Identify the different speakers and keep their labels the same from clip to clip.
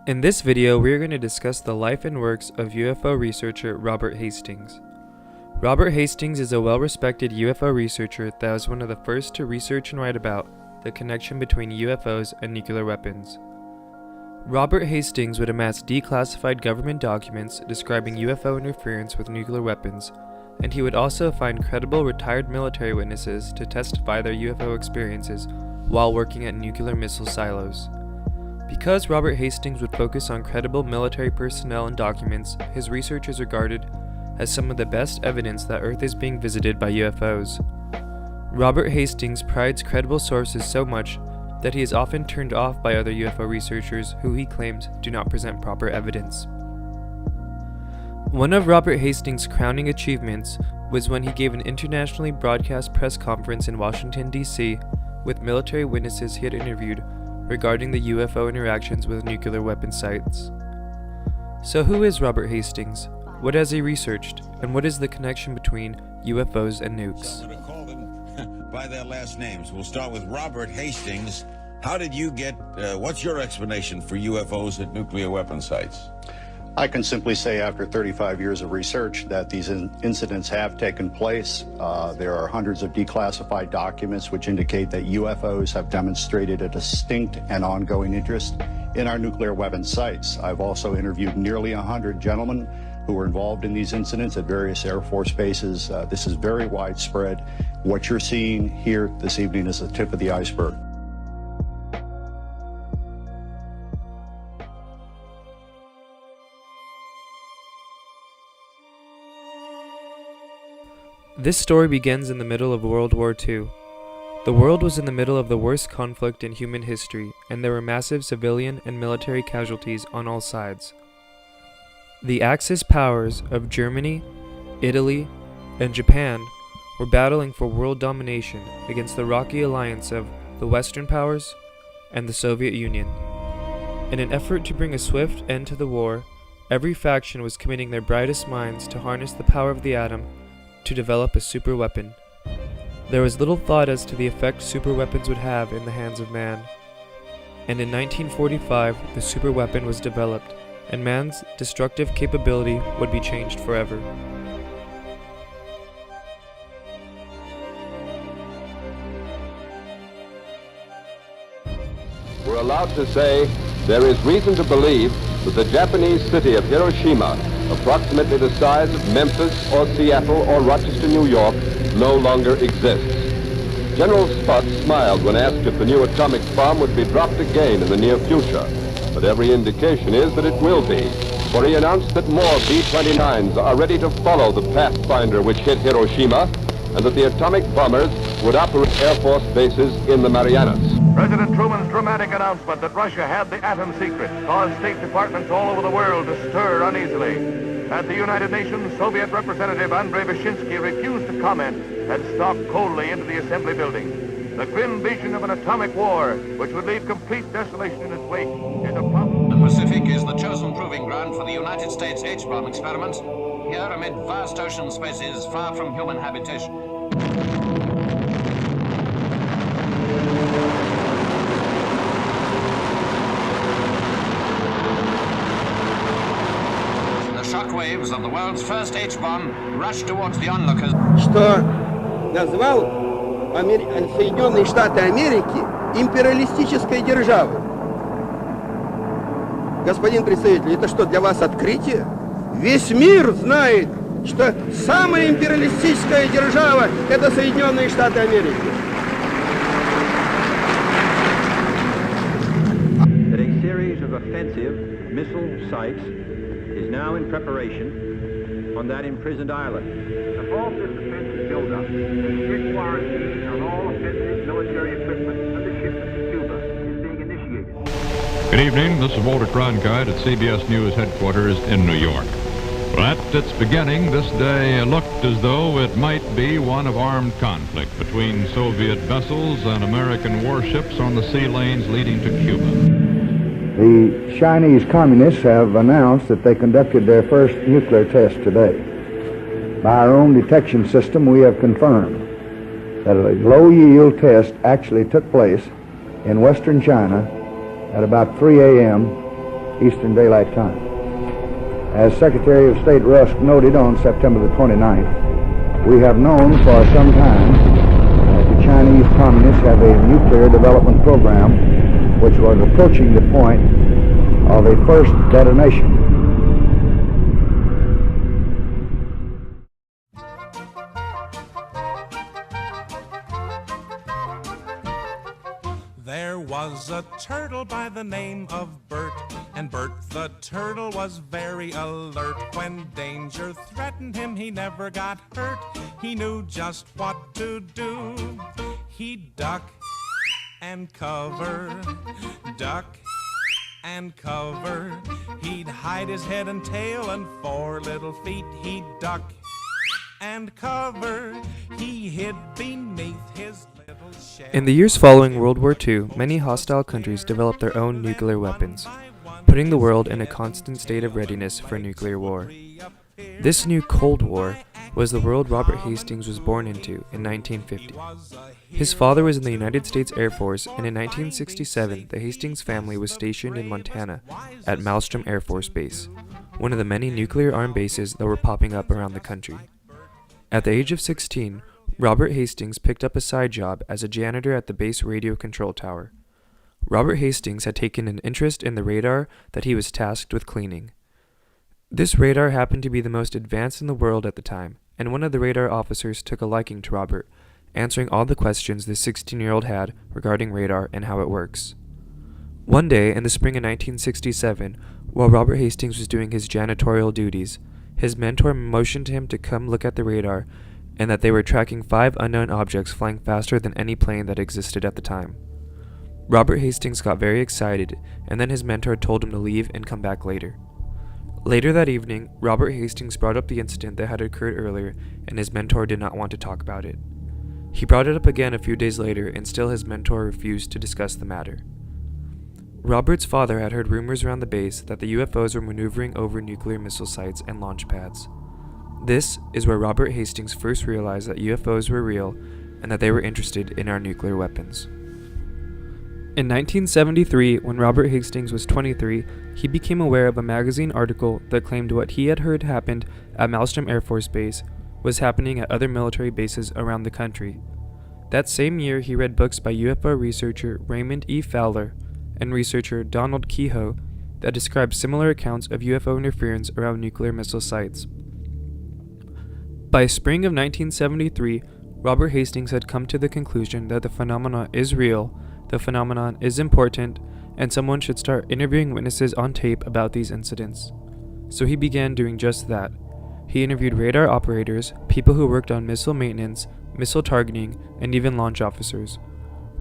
Speaker 1: In this video, we are going to discuss the life and works of UFO researcher Robert Hastings. Robert Hastings is a well-respected UFO researcher that was one of the first to research and write about the connection between UFOs and nuclear weapons. Robert Hastings would amass declassified government documents describing UFO interference with nuclear weapons, and he would also find credible retired military witnesses to testify their UFO experiences while working at nuclear missile silos. Because Robert Hastings would focus on credible military personnel and documents, his research is regarded as some of the best evidence that Earth is being visited by UFOs. Robert Hastings prides credible sources so much that he is often turned off by other UFO researchers who he claims do not present proper evidence. One of Robert Hastings' crowning achievements was when he gave an internationally broadcast press conference in Washington, D.C. with military witnesses he had interviewed regarding the UFO interactions with nuclear weapon sites. So who is Robert Hastings? What has he researched? And what is the connection between UFOs and nukes?
Speaker 2: So I'm going to call them by their last names. We'll start with Robert Hastings. How did you get, what's your explanation for UFOs at nuclear weapon sites?
Speaker 3: I can simply say after 35 years of research that these incidents have taken place. There are hundreds of declassified documents which indicate that UFOs have demonstrated a distinct and ongoing interest in our nuclear weapon sites. I've also interviewed nearly 100 gentlemen who were involved in these incidents at various Air Force bases. This is very widespread. What you're seeing here this evening is the tip of the iceberg.
Speaker 1: This story begins in the middle of World War II. The world was in the middle of the worst conflict in human history, and there were massive civilian and military casualties on all sides. The Axis powers of Germany, Italy, and Japan were battling for world domination against the rocky alliance of the Western powers and the Soviet Union. In an effort to bring a swift end to the war, every faction was committing their brightest minds to harness the power of the atom to develop a superweapon. There was little thought as to the effect superweapons would have in the hands of man. And in 1945, the superweapon was developed, and man's destructive capability would be changed forever.
Speaker 4: We're allowed to say there is reason to believe that the Japanese city of Hiroshima, approximately the size of Memphis or Seattle or Rochester, New York, no longer exists. General Sputz smiled when asked if the new atomic bomb would be dropped again in the near future, but every indication is that it will be, for he announced that more B-29s are ready to follow the Pathfinder which hit Hiroshima, and that the atomic bombers would operate Air Force bases in the Marianas.
Speaker 5: President Truman's dramatic announcement that Russia had the atom secret caused state departments all over the world to stir uneasily. At the United Nations, Soviet Representative Andrei Vyshinsky refused to comment and stalked coldly into the assembly building. The grim vision of an atomic war, which would leave complete desolation in its wake, is a problem.
Speaker 6: The Pacific is the chosen proving ground for the United States H-bomb experiment. Here, amid vast ocean spaces far from human habitation. Shockwaves of the world's first H-bomb rushed towards the onlookers.
Speaker 7: Что назвал Соединенные Штаты Америки империалистической державой. Господин представитель, это что, для вас открытие? Весь мир знает, что самая империалистическая держава – это Соединенные Штаты Америки.
Speaker 8: That a series of offensive missile sites is now in preparation on that imprisoned island.
Speaker 5: The false defense buildup, a strict quarantine on all offensive military equipment and the shipment to Cuba is being initiated.
Speaker 9: Good evening, this is Walter Cronkite at CBS News headquarters in New York. Well, at its beginning, this day looked as though it might be one of armed conflict between Soviet vessels and American warships on the sea lanes leading to Cuba.
Speaker 10: The Chinese communists have announced that they conducted their first nuclear test today. By our own detection system, we have confirmed that a low-yield test actually took place in western China at about 3 a.m. Eastern Daylight Time. As Secretary of State Rusk noted on September the 29th, we have known for some time that the Chinese Communists have a nuclear development program which was approaching the point of a first detonation.
Speaker 11: There was a turtle by the name of Bert, and Bert the turtle was very alert. When danger threatened him, he never got hurt. He knew just what to do. He'd duck and cover, duck and cover. He'd hide his head and tail and 4 little feet. He'd duck and cover. He hid beneath his little shell.
Speaker 1: In the years following World War II, many hostile countries developed their own nuclear weapons, putting the world in a constant state of readiness for nuclear war. This new Cold War was the world Robert Hastings was born into in 1950. His father was in the United States Air Force, and in 1967, the Hastings family was stationed in Montana at Malmstrom Air Force Base, one of the many nuclear-armed bases that were popping up around the country. At the age of 16, Robert Hastings picked up a side job as a janitor at the base radio control tower. Robert Hastings had taken an interest in the radar that he was tasked with cleaning. This radar happened to be the most advanced in the world at the time, and one of the radar officers took a liking to Robert, answering all the questions the 16-year-old had regarding radar and how it works. One day, in the spring of 1967, while Robert Hastings was doing his janitorial duties, his mentor motioned to him to come look at the radar, and that they were tracking 5 unknown objects flying faster than any plane that existed at the time. Robert Hastings got very excited, and then his mentor told him to leave and come back later. Later that evening, Robert Hastings brought up the incident that had occurred earlier, and his mentor did not want to talk about it. He brought it up again a few days later, and still his mentor refused to discuss the matter. Robert's father had heard rumors around the base that the UFOs were maneuvering over nuclear missile sites and launch pads. This is where Robert Hastings first realized that UFOs were real and that they were interested in our nuclear weapons. In 1973, when Robert Hastings was 23, he became aware of a magazine article that claimed what he had heard happened at Malmstrom Air Force Base was happening at other military bases around the country. That same year, he read books by UFO researcher Raymond E. Fowler and researcher Donald Kehoe that described similar accounts of UFO interference around nuclear missile sites. By spring of 1973, Robert Hastings had come to the conclusion that the phenomenon is real, the phenomenon is important, and someone should start interviewing witnesses on tape about these incidents. So he began doing just that. He interviewed radar operators, people who worked on missile maintenance, missile targeting, and even launch officers.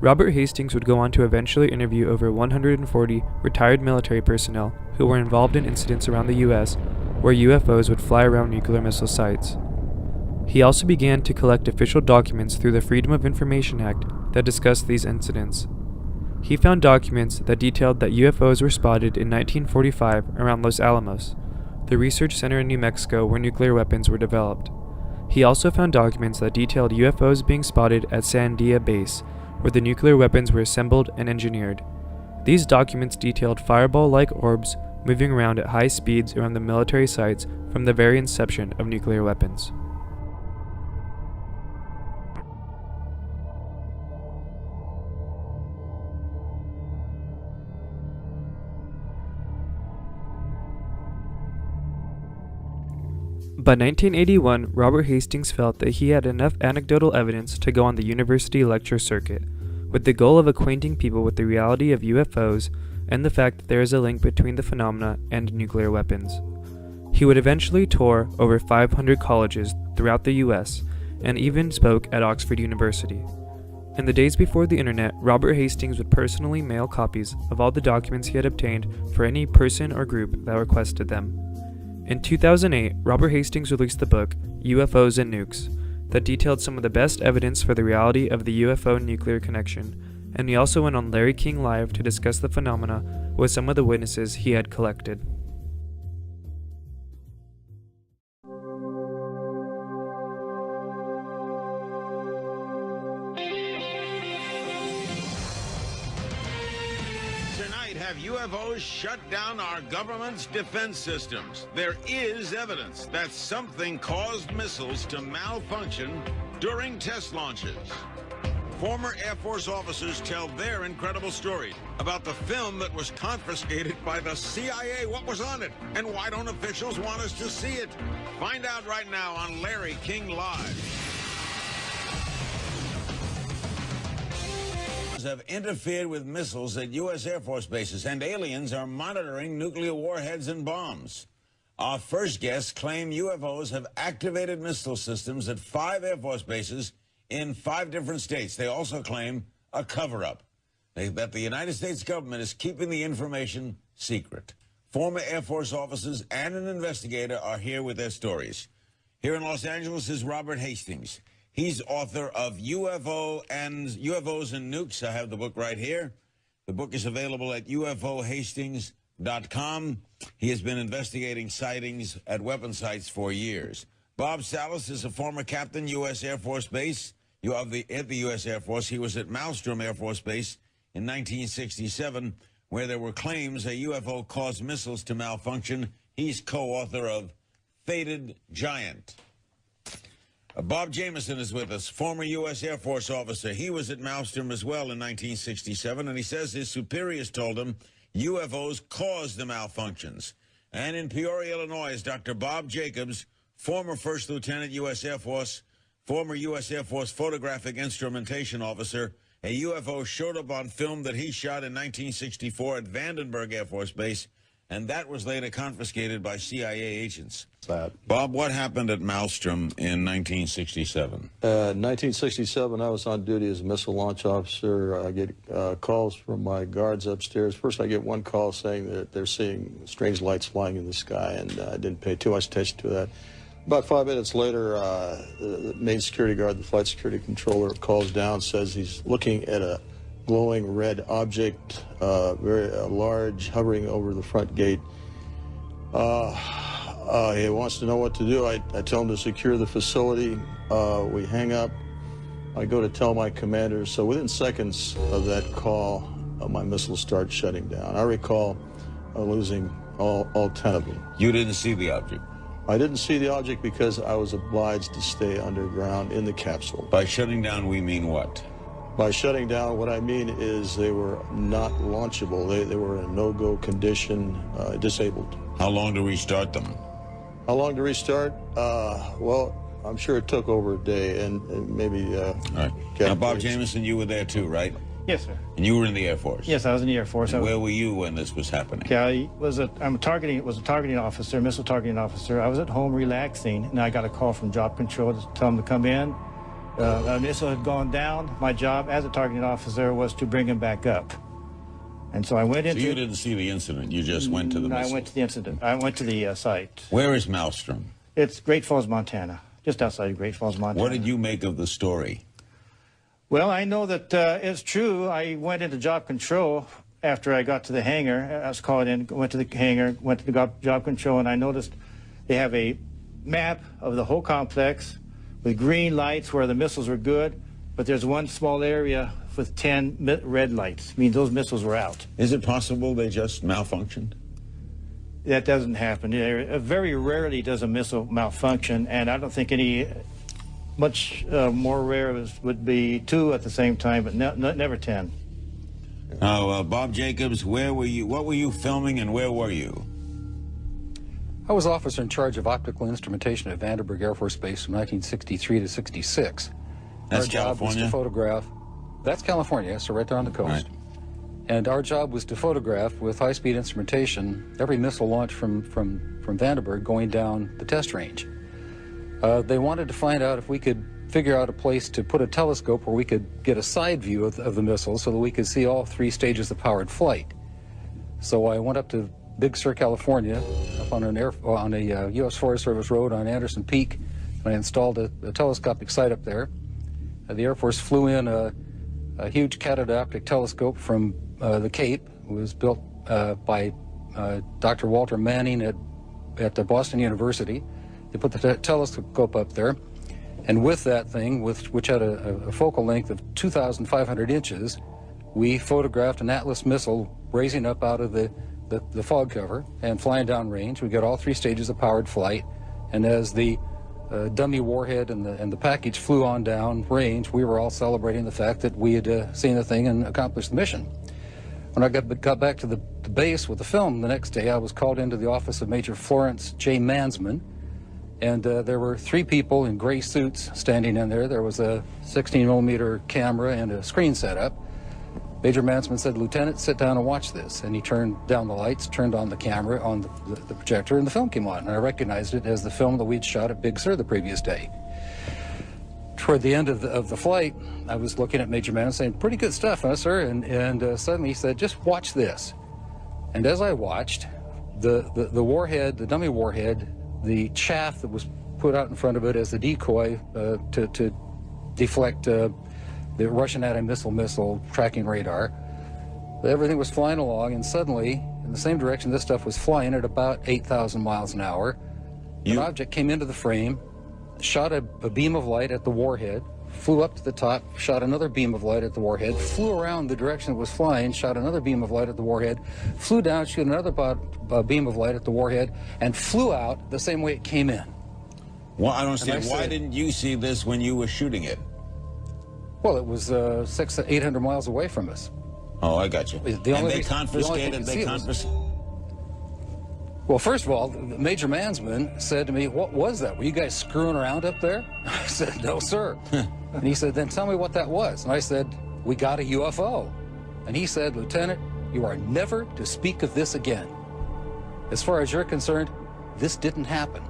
Speaker 1: Robert Hastings would go on to eventually interview over 140 retired military personnel who were involved in incidents around the U.S. where UFOs would fly around nuclear missile sites. He also began to collect official documents through the Freedom of Information Act that discussed these incidents. He found documents that detailed that UFOs were spotted in 1945 around Los Alamos, the research center in New Mexico where nuclear weapons were developed. He also found documents that detailed UFOs being spotted at Sandia Base, where the nuclear weapons were assembled and engineered. These documents detailed fireball-like orbs moving around at high speeds around the military sites from the very inception of nuclear weapons. By 1981, Robert Hastings felt that he had enough anecdotal evidence to go on the university lecture circuit, with the goal of acquainting people with the reality of UFOs and the fact that there is a link between the phenomena and nuclear weapons. He would eventually tour over 500 colleges throughout the US and even spoke at Oxford University. In the days before the internet, Robert Hastings would personally mail copies of all the documents he had obtained for any person or group that requested them. In 2008, Robert Hastings released the book, UFOs and Nukes, that detailed some of the best evidence for the reality of the UFO nuclear connection, and he also went on Larry King Live to discuss the phenomena with some of the witnesses he had collected.
Speaker 2: Tonight, have UFOs shut down our government's defense systems. There is evidence that something caused missiles to malfunction during test launches. Former Air Force officers tell their incredible story about the film that was confiscated by the CIA. What was on it? And why don't officials want us to see it? Find out right now on Larry King Live. Have interfered with missiles at U.S. Air Force bases, and aliens are monitoring nuclear warheads and bombs. Our first guests claim UFOs have activated missile systems at 5 Air Force bases in 5 different states. They also claim a cover-up. That the United States government is keeping the information secret. Former Air Force officers and an investigator are here with their stories. Here in Los Angeles is Robert Hastings. He's author of UFOs and Nukes. I have the book right here. The book is available at ufohastings.com. He has been investigating sightings at weapon sites for years. Bob Salas is a former captain, U.S. Air Force Base. At the U.S. Air Force. He was at Malmstrom Air Force Base in 1967, where there were claims a UFO caused missiles to malfunction. He's co-author of Fated Giant. Bob Jamieson is with us, former U.S. Air Force officer. He was at Malmstrom as well in 1967, and he says his superiors told him UFOs caused the malfunctions. And in Peoria, Illinois, is Dr. Bob Jacobs, former First Lieutenant U.S. Air Force, former U.S. Air Force photographic instrumentation officer. A UFO showed up on film that he shot in 1964 at Vandenberg Air Force Base, and that was later confiscated by CIA agents. Bob, what happened at Malmstrom in 1967?
Speaker 12: 1967, I was on duty as a missile launch officer. I get calls from my guards upstairs. First, I get one call saying that they're seeing strange lights flying in the sky, and I didn't pay too much attention to that. About 5 minutes later, the main security guard, the flight security controller, calls down, says he's looking at a glowing red object, very large, hovering over the front gate. He wants to know what to do. I tell him to secure the facility. We hang up. I go to tell my commander. So within seconds of that call, my missiles start shutting down. I recall losing all 10 of them.
Speaker 2: You didn't see the object?
Speaker 12: I didn't see the object because I was obliged to stay underground in the capsule.
Speaker 2: By shutting down, we mean what?
Speaker 12: By shutting down, what I mean is they were not launchable. They were in a no-go condition, disabled.
Speaker 2: How long to restart them?
Speaker 12: How long to restart? Well, I'm sure it took over a day, and maybe...
Speaker 2: All right. Now, Bob Jamieson, you were there too, right?
Speaker 13: Yes, sir.
Speaker 2: And you were in the Air Force?
Speaker 13: Yes, I was in the Air Force.
Speaker 2: And where were you when this was happening?
Speaker 13: Yeah, I was a targeting officer, missile targeting officer. I was at home relaxing, and I got a call from Job Control to tell them to come in. A missile had gone down. My job as a targeting officer was to bring him back up. And so I went into...
Speaker 2: So you didn't see the incident, you just went to the missile?
Speaker 13: I went to the incident. I went to the site.
Speaker 2: Where is Malmstrom?
Speaker 13: It's Great Falls, Montana, just outside of Great Falls, Montana.
Speaker 2: What did you make of the story?
Speaker 13: Well, I know that it's true. I went into Job Control after I got to the hangar. I was called in, went to the hangar, went to the Job Control, and I noticed they have a map of the whole complex with green lights where the missiles were good, but there's one small area with 10 red lights. I mean, those missiles were out.
Speaker 2: Is it possible they just malfunctioned?
Speaker 13: That doesn't happen. Very rarely does a missile malfunction, and I don't think any... Much more rare would be 2 at the same time, but never 10.
Speaker 2: Now, Bob Jacobs, where were you? What were you filming, and where were you?
Speaker 14: I was officer in charge of optical instrumentation at Vandenberg Air Force Base from 1963 to 66.
Speaker 2: That's
Speaker 14: our job
Speaker 2: California?
Speaker 14: was to photograph. That's California, so right there on the coast. Right. And our job was to photograph with high-speed instrumentation every missile launch from Vandenberg going down the test range. They wanted to find out if we could figure out a place to put a telescope where we could get a side view of the missile so that we could see all 3 stages of powered flight. So I went up to Big Sur, California, up on a U.S. Forest Service road on Anderson Peak, and I installed a telescopic sight up there. The Air Force flew in a huge catadioptric telescope from the Cape. It was built by Dr. Walter Manning at Boston University. They put the telescope up there, and with that thing, which had a focal length of 2,500 inches, we photographed an Atlas missile raising up out of the the fog cover and flying downrange. We got all 3 stages of powered flight, and as the dummy warhead and the package flew on down range, we were all celebrating the fact that we had seen the thing and accomplished the mission. When I got back to the base with the film the next day, I was called into the office of Major Florence J. Mansman, and there were 3 people in gray suits standing in there. There was a 16mm camera and a screen set up. Major Mansman said, "Lieutenant, sit down and watch this." And he turned down the lights, turned on the camera on the projector, and the film came on. And I recognized it as the film that we'd shot at Big Sur the previous day. Toward the end of the flight, I was looking at Major Mansman saying, "Pretty good stuff, huh, sir?" And suddenly he said, "Just watch this." And as I watched, the warhead, the dummy warhead, the chaff that was put out in front of it as the decoy to deflect the Russian anti-missile tracking radar. Everything was flying along, and suddenly, in the same direction this stuff was flying at about 8,000 miles an hour, an object came into the frame, shot a beam of light at the warhead, flew up to the top, shot another beam of light at the warhead, flew around the direction it was flying, shot another beam of light at the warhead, flew down, shot another beam of light at the warhead, and flew out the same way it came in.
Speaker 2: Well, I don't understand. Why didn't you see this when you were shooting it?
Speaker 14: Well, it was 600 to 800 miles away from us.
Speaker 2: Oh, I got you.
Speaker 14: The
Speaker 2: and they confiscated.
Speaker 14: Well, first of all, Major Mansman said to me, "What was that? Were you guys screwing around up there?" I said, "No, sir." And he said, "Then tell me what that was." And I said, "We got a UFO." And he said, "Lieutenant, you are never to speak of this again. As far as you're concerned, this didn't happen."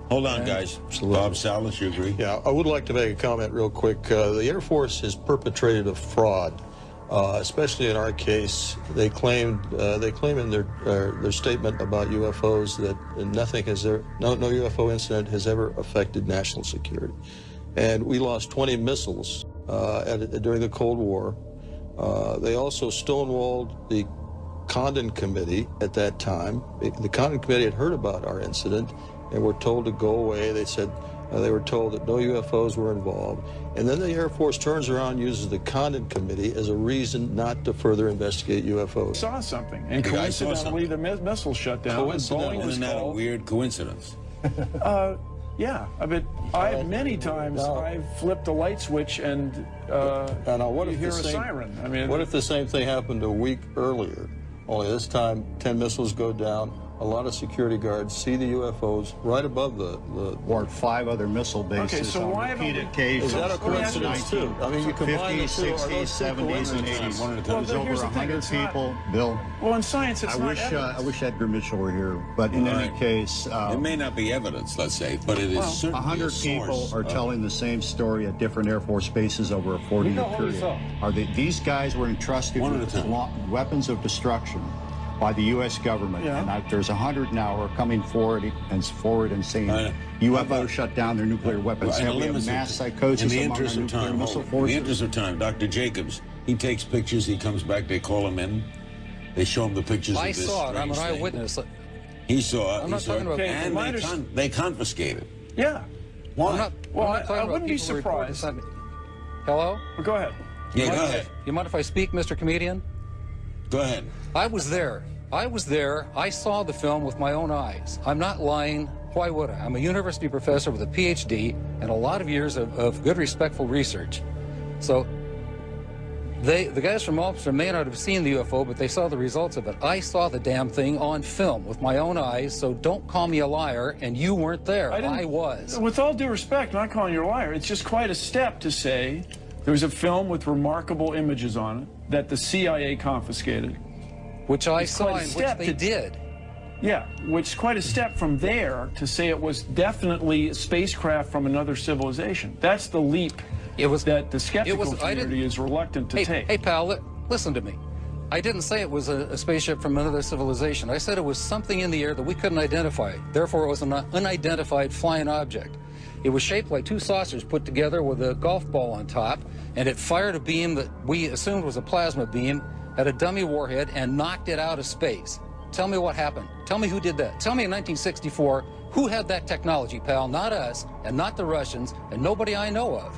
Speaker 2: Hold on, guys. Bob Salas, you agree?
Speaker 12: Yeah, I would like to make a comment real quick. The Air Force has perpetrated a fraud, especially in our case. They claim in their statement about UFOs that no UFO incident has ever affected national security, and we lost 20 missiles during the Cold War. They also stonewalled the Condon Committee at that time. The Condon Committee had heard about our incident and were told to go away. They said they were told that no UFOs were involved. And then the Air Force turns around and uses the Condon Committee as a reason not to further investigate UFOs.
Speaker 15: Saw something, and coincidentally the missile shut down.
Speaker 2: Coincidentally, isn't that a weird coincidence?
Speaker 15: Yeah, I many times I've flipped a light switch and
Speaker 12: what
Speaker 15: you
Speaker 12: if
Speaker 15: hear a siren. I mean,
Speaker 12: what if the same thing happened a week earlier? Only this time 10 missiles go down. A lot of security guards see the UFOs right above the
Speaker 3: or 5 other missile bases.
Speaker 15: Okay, so why
Speaker 3: repeated occasions.
Speaker 12: Is that a coincidence too? I mean, you combine
Speaker 3: 50s,
Speaker 12: the two,
Speaker 3: 60s, 70s, and 80s. There was over 100 people. Bill.
Speaker 15: Well, in science, it's not
Speaker 3: I wish Edgar Mitchell were here, but in any case,
Speaker 2: it may not be evidence, let's say, but it is certainly
Speaker 3: 100 people are telling the same story at different Air Force bases over a 40-year period. These guys were entrusted with weapons of destruction by the U.S. government, and there's 100 now who are coming forward and saying UFO shut down their nuclear weapons. Have we have mass psychosis among our nuclear missile forces?
Speaker 2: In the interest of time, Dr. Jacobs, he takes pictures, he comes back, they call him in, they show him the pictures of this.
Speaker 14: I saw it, I'm an eyewitness.
Speaker 2: He saw it,
Speaker 14: I'm not talking about
Speaker 2: and they confiscate it.
Speaker 15: Yeah.
Speaker 2: Why?
Speaker 15: I wouldn't be surprised.
Speaker 14: Hello?
Speaker 15: Well, go ahead.
Speaker 2: Yeah, go ahead.
Speaker 14: You mind if I speak, Mr. Comedian?
Speaker 2: Go ahead.
Speaker 14: I was there. I saw the film with my own eyes. I'm not lying. Why would I? I'm a university professor with a PhD and a lot of years of good, respectful research. So the guys from Ulster may not have seen the UFO, but they saw the results of it. I saw the damn thing on film with my own eyes, so don't call me a liar, and you weren't there. I was.
Speaker 15: With all due respect, I'm not calling you a liar. It's just quite a step to say there was a film with remarkable images on it that the CIA confiscated.
Speaker 14: Which I saw and which they did.
Speaker 15: Yeah, which is quite a step from there to say it was definitely a spacecraft from another civilization. That's the leap that the skeptical community is reluctant to take.
Speaker 14: Hey, pal, listen to me. I didn't say it was a spaceship from another civilization. I said it was something in the air that we couldn't identify. Therefore, it was an unidentified flying object. It was shaped like 2 saucers put together with a golf ball on top, and it fired a beam that we assumed was a plasma beam at a dummy warhead and knocked it out of space. Tell me what happened. Tell me who did that. Tell me in 1964 who had that technology, pal. Not us, and not the Russians, and nobody I know of.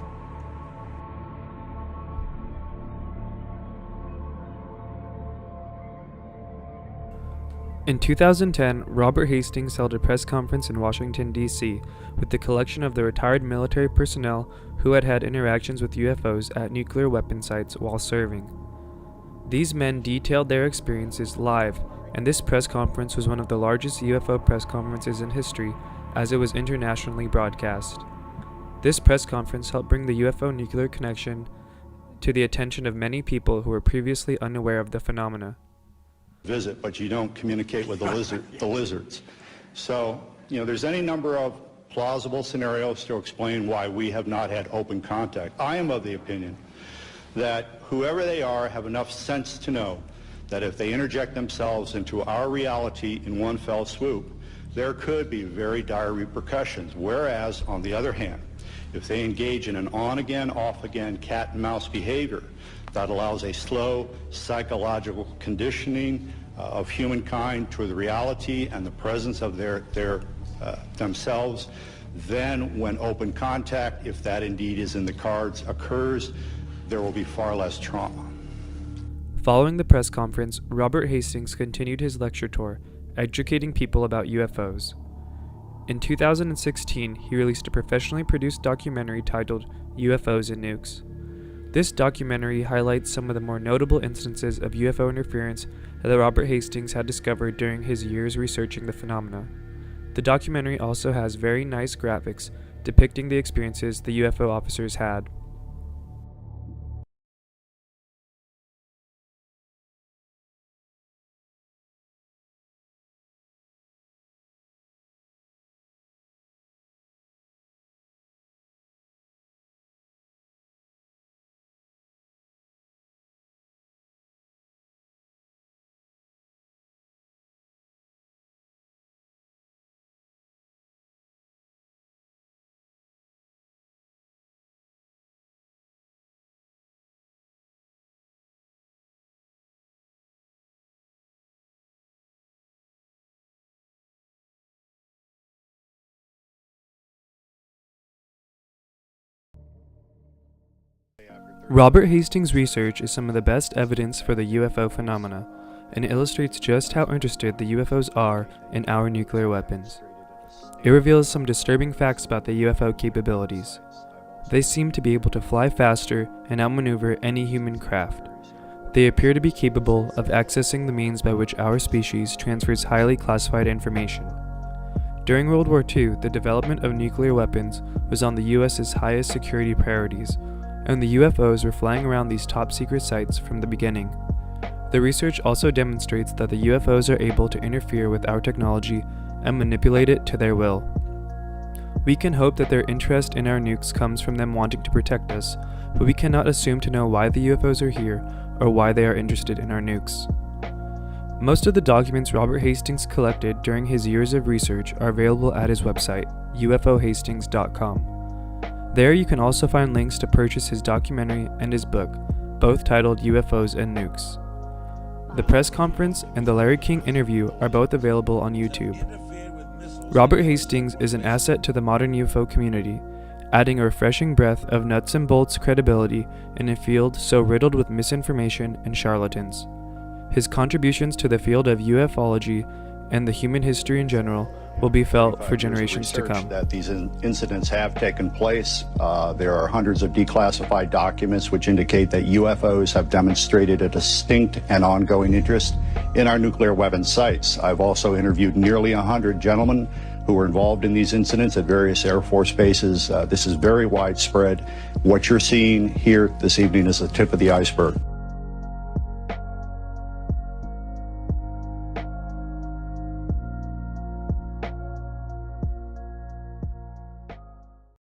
Speaker 1: In 2010, Robert Hastings held a press conference in Washington, D.C. with the collection of the retired military personnel who had had interactions with UFOs at nuclear weapon sites while serving. These men detailed their experiences live, and this press conference was one of the largest UFO press conferences in history, as it was internationally broadcast. This press conference helped bring the UFO nuclear connection to the attention of many people who were previously unaware of the phenomena.
Speaker 3: Visit, but you don't communicate with the lizards. So, there's any number of plausible scenarios to explain why we have not had open contact. I am of the opinion that whoever they are have enough sense to know that if they interject themselves into our reality in one fell swoop, there could be very dire repercussions. Whereas, on the other hand, if they engage in an on-again, off-again cat-and-mouse behavior that allows a slow psychological conditioning of humankind to the reality and the presence of themselves, then when open contact, if that indeed is in the cards, occurs, there will be far less trauma.
Speaker 1: Following the press conference, Robert Hastings continued his lecture tour, educating people about UFOs. In 2016, he released a professionally produced documentary titled UFOs and Nukes. This documentary highlights some of the more notable instances of UFO interference that Robert Hastings had discovered during his years researching the phenomena. The documentary also has very nice graphics depicting the experiences the UFO officers had. Robert Hastings' research is some of the best evidence for the UFO phenomena, and illustrates just how interested the UFOs are in our nuclear weapons. It reveals some disturbing facts about the UFO capabilities. They seem to be able to fly faster and outmaneuver any human craft. They appear to be capable of accessing the means by which our species transfers highly classified information. During World War II, the development of nuclear weapons was on the U.S.'s highest security priorities, and the UFOs were flying around these top-secret sites from the beginning. The research also demonstrates that the UFOs are able to interfere with our technology and manipulate it to their will. We can hope that their interest in our nukes comes from them wanting to protect us, but we cannot assume to know why the UFOs are here or why they are interested in our nukes. Most of the documents Robert Hastings collected during his years of research are available at his website, ufohastings.com. There you can also find links to purchase his documentary and his book, both titled UFOs and Nukes. The press conference and the Larry King interview are both available on YouTube. Robert Hastings is an asset to the modern UFO community, adding a refreshing breath of nuts and bolts credibility in a field so riddled with misinformation and charlatans. His contributions to the field of ufology and the human history in general will be felt for generations to come.
Speaker 3: That these incidents have taken place. There are hundreds of declassified documents which indicate that UFOs have demonstrated a distinct and ongoing interest in our nuclear weapon sites. I've also interviewed nearly 100 gentlemen who were involved in these incidents at various Air Force bases. This is very widespread. What you're seeing here this evening is the tip of the iceberg.